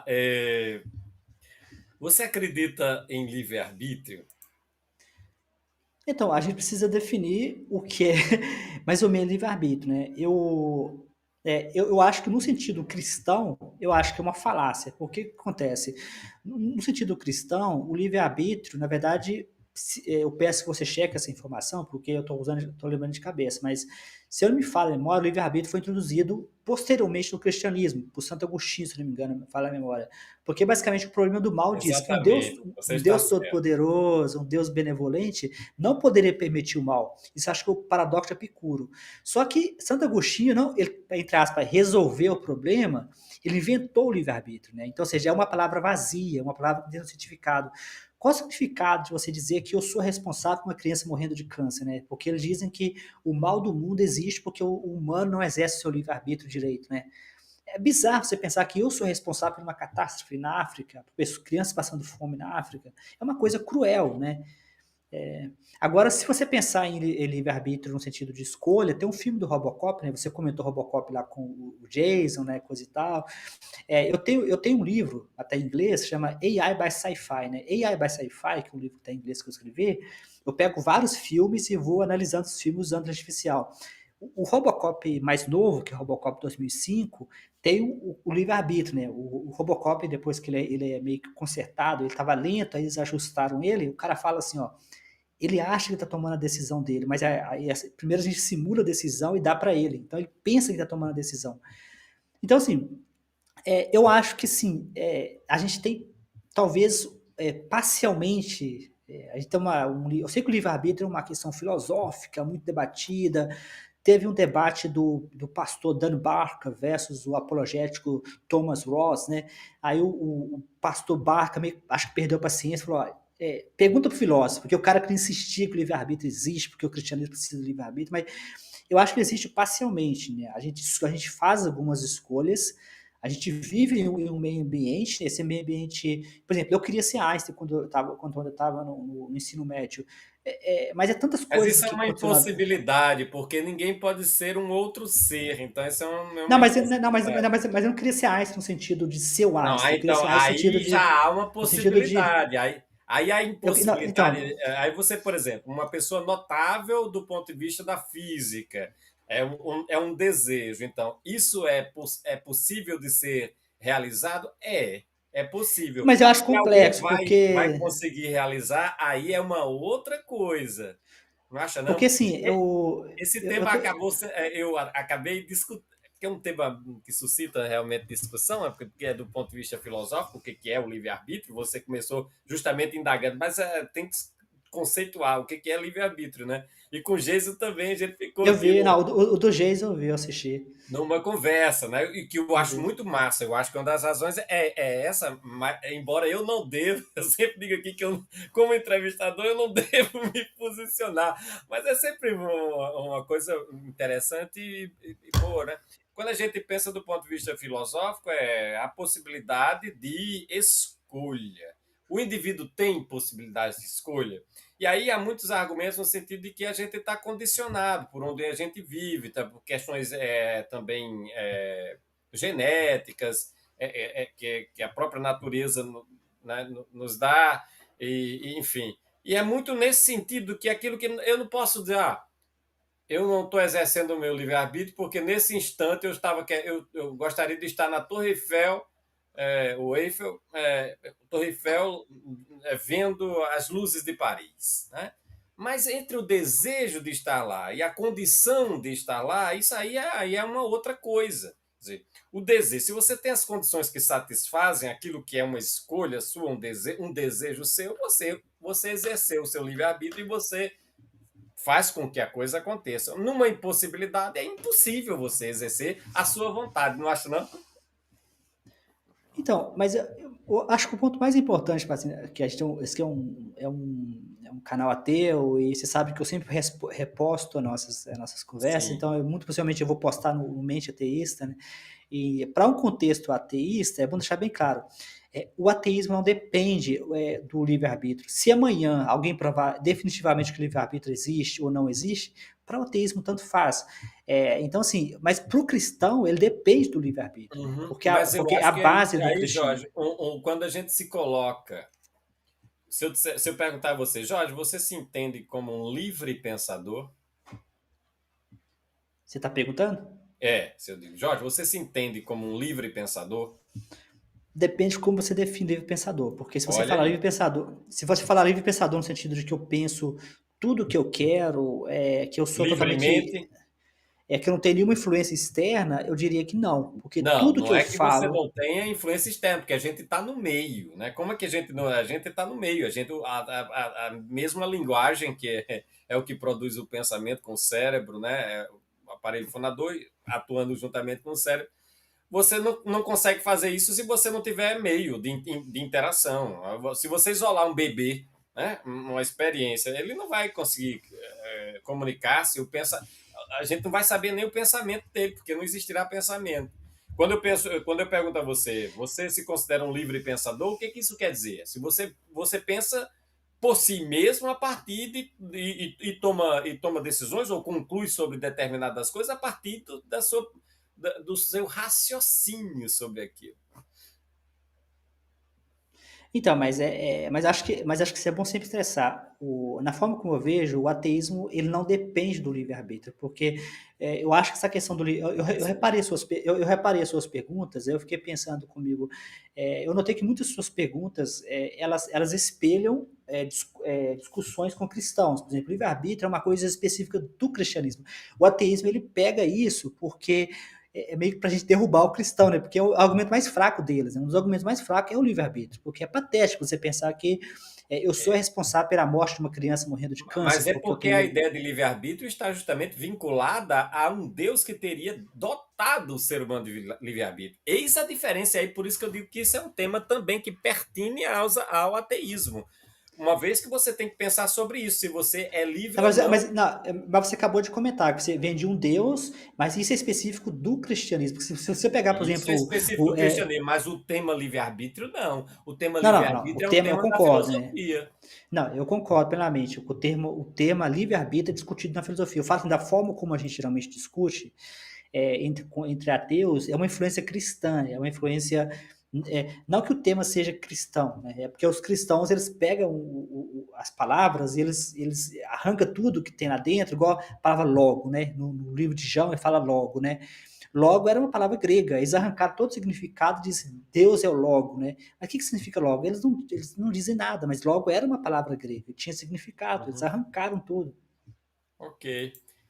É, você acredita em livre-arbítrio? Então, a gente precisa definir o que é mais ou menos livre-arbítrio, né? Eu acho que no sentido cristão, eu acho que é uma falácia. Porque o que acontece? No sentido cristão, o livre-arbítrio, na verdade, eu peço que você cheque essa informação, porque eu estou lembrando de cabeça, mas se eu não me falha a memória, o livre-arbítrio foi introduzido posteriormente no cristianismo, por Santo Agostinho, se não me engano, me falha a memória. Porque basicamente o problema do mal diz que Exatamente, você um está Deus certo. todo-poderoso, um Deus benevolente, não poderia permitir o mal. Isso acho que é o paradoxo de Epicuro. Só que Santo Agostinho, não, ele, entre aspas, resolveu o problema, ele inventou o livre-arbítrio, né? Então, ou seja, é uma palavra vazia, uma palavra que tem um significado. Qual o significado de você dizer que eu sou responsável por uma criança morrendo de câncer, né? Porque eles dizem que o mal do mundo existe porque o humano não exerce o seu livre-arbítrio direito, né? É bizarro você pensar que eu sou responsável por uma catástrofe na África, por crianças passando fome na África. É uma coisa cruel, né? Agora, se você pensar em livre-arbítrio no sentido de escolha, tem um filme do Robocop, né? Você comentou Robocop lá com o Jason, né? Coisa e tal. Eu tenho um livro, até em inglês, chama AI by Sci-Fi, né? AI by Sci-Fi, que é um livro que está em inglês que eu escrevi. Eu pego vários filmes e vou analisando os filmes usando artificial. O Robocop mais novo, que é o Robocop 2005, tem o livre-arbítrio, né? O Robocop, depois que ele é meio que consertado, ele estava lento, aí eles ajustaram ele, o cara fala assim, ó, ele acha que está tomando a decisão dele, mas primeiro a gente simula a decisão e dá para ele. Então ele pensa que está tomando a decisão. Então, assim, eu acho que sim, a gente tem, talvez, parcialmente, a gente tem eu sei que o livre-arbítrio é uma questão filosófica, muito debatida. Teve um debate do pastor Dan Barker versus o apologético Thomas Ross, né? Aí o pastor Barker acho que perdeu a paciência e falou: ó, pergunta para o filósofo, porque o cara que insistia que o livre-arbítrio existe, porque o cristianismo precisa do livre-arbítrio, mas eu acho que existe parcialmente, né? A gente faz algumas escolhas, a gente vive em um meio ambiente, esse meio ambiente, por exemplo, eu queria ser Einstein quando eu estava no ensino médio, mas é tantas Mas coisas isso é que uma aconteceram na. impossibilidade, porque ninguém pode ser um outro ser, então isso é Não, uma mas, não, mas, impossibilidade. mas eu não queria ser Einstein no sentido de ser o Não, Einstein, eu queria então ser Einstein aí já há uma no sentido de possibilidade. Aí a não, impossibilidade. então, Aí você, por exemplo, uma pessoa notável do ponto de vista da física, é um desejo. Então, isso é possível de ser realizado? É possível. mas eu acho Se alguém complexo, vai conseguir realizar, aí é uma outra coisa. Não acha, não? porque assim, Esse eu tema tô, eu acabei discutindo, que é um tema que suscita realmente discussão, porque é do ponto de vista filosófico, o que é o livre-arbítrio. Você começou justamente indagando, mas tem que conceituar o que é livre-arbítrio, né? E com Jesus também a gente ficou eu aqui vi, no, não, o do Jason eu vi, eu assisti, numa conversa, né? E que eu eu acho vi. muito massa. Eu acho que uma das razões é essa, mas, embora eu não deva, eu sempre digo aqui que eu, como entrevistador, eu não devo me posicionar, mas é sempre uma coisa interessante e boa, né? Quando a gente pensa do ponto de vista filosófico, é a possibilidade de escolha. O indivíduo tem possibilidades de escolha. E aí há muitos argumentos no sentido de que a gente está condicionado por onde a gente vive, tá? Por questões também genéticas, que a própria natureza né, nos dá, enfim. E é muito nesse sentido que aquilo que eu não posso dizer, eu não estou exercendo o meu livre-arbítrio, porque nesse instante eu gostaria de estar na Torre Eiffel, Torre Eiffel, vendo as luzes de Paris, né? Mas entre o desejo de estar lá e a condição de estar lá, isso aí é uma outra coisa. Quer dizer, o desejo, se você tem as condições que satisfazem aquilo que é uma escolha sua, um desejo seu, você exerceu o seu livre-arbítrio e você faz com que a coisa aconteça. Numa impossibilidade, é impossível você exercer a sua vontade, não acha, não? Então, mas eu acho que o ponto mais importante, assim, que a gente esse aqui é um canal ateu, e você sabe que eu sempre reposto as nossas conversas, Sim. então muito possivelmente eu vou postar no Mente Ateísta, né? E para um contexto ateísta, é bom deixar bem claro, o ateísmo não depende do livre-arbítrio. Se amanhã alguém provar definitivamente que o livre-arbítrio existe ou não existe, para o ateísmo tanto faz. Então, assim, mas para o cristão ele depende do livre-arbítrio, Uhum. porque Mas eu porque a acho que aí, base do Jorge, cristianismo. quando a gente se coloca. Se eu perguntar a você, Jorge, você se entende como um livre pensador? Você está perguntando? Se eu digo, Jorge, você se entende como um livre pensador? Depende de como você define livre pensador, porque Olha aí. se você falar livre pensador no sentido de que eu penso tudo o que eu quero, que eu sou totalmente, Livremente? que eu não tenho nenhuma influência externa, eu diria que não, porque Não, tudo que não eu é que você falo. não tenha influência externa, porque a gente está no meio, né? Como é que a gente não, a gente está no meio, a mesma linguagem que é o que produz o pensamento com o cérebro, né? É o aparelho fonador atuando juntamente com o cérebro. Você não consegue fazer isso se você não tiver meio de interação. Se você isolar um bebê, né, uma experiência, ele não vai conseguir comunicar-se. A gente não vai saber nem o pensamento dele, porque não existirá pensamento. Quando eu pergunto a você, você se considera um livre pensador? O que isso quer dizer? Se você pensa por si mesmo a partir e toma decisões ou conclui sobre determinadas coisas a partir do seu raciocínio sobre aquilo. Então, mas acho que isso é bom sempre estressar. Na forma como eu vejo, o ateísmo ele não depende do livre-arbítrio, porque eu acho que essa questão do eu reparei eu reparei as suas perguntas, eu fiquei pensando comigo, eu notei que muitas suas perguntas elas espelham discussões com cristãos. Por exemplo, o livre-arbítrio é uma coisa específica do cristianismo. O ateísmo ele pega isso porque meio que para a gente derrubar o cristão, né? Porque é o argumento mais fraco deles, né? Um dos argumentos mais fracos é o livre-arbítrio, porque é patético você pensar que eu sou responsável pela morte de uma criança morrendo de Mas câncer, é porque eu porque a tenho. ideia de livre-arbítrio está justamente vinculada a um Deus que teria dotado o ser humano de livre-arbítrio. Eis a diferença aí, por isso que eu digo que isso é um tema também que pertine ao ateísmo. Uma vez que você tem que pensar sobre isso, se você é livre Não, ou mas, não. mas, não, mas você acabou de comentar que você vende um Deus, mas isso é específico do cristianismo. Porque se você pegar, por Isso é exemplo, específico do cristianismo, mas o tema livre-arbítrio não. O tema não, não, não, o livre-arbítrio é um tema eu tema da concordo, né? filosofia. Não, eu concordo plenamente. O tema livre-arbítrio é discutido na filosofia. Eu falo assim, da forma como a gente geralmente discute, entre ateus é uma influência cristã, é uma influência. Não que o tema seja cristão, né? É porque os cristãos eles pegam as palavras e eles arrancam tudo que tem lá dentro, igual a palavra logo, né? No livro de João ele fala logo, né? Logo era uma palavra grega, eles arrancaram todo o significado e dizem Deus é o logo, né? Mas o que significa logo? Eles não dizem nada, mas logo era uma palavra grega, tinha significado, eles Uhum. arrancaram tudo. Ok.